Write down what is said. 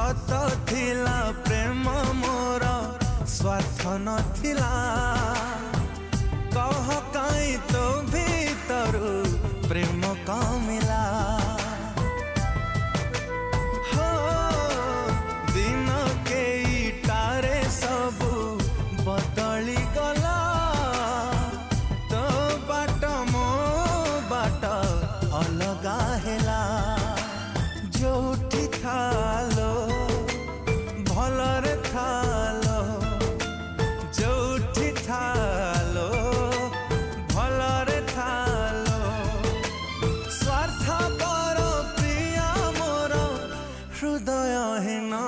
सत थिला प्रेम मोर स्वार्थ नथिला कह काई तो भीतरु प्रेम कमिला हो दिन के इटारे सबु बदली गला तो बाट मो बाट अलगा हेला जोठी थालो भलरे थालो जोठी थालो भलरे थालो स्वार्थ पर प्रिया मोर हृदय हेना।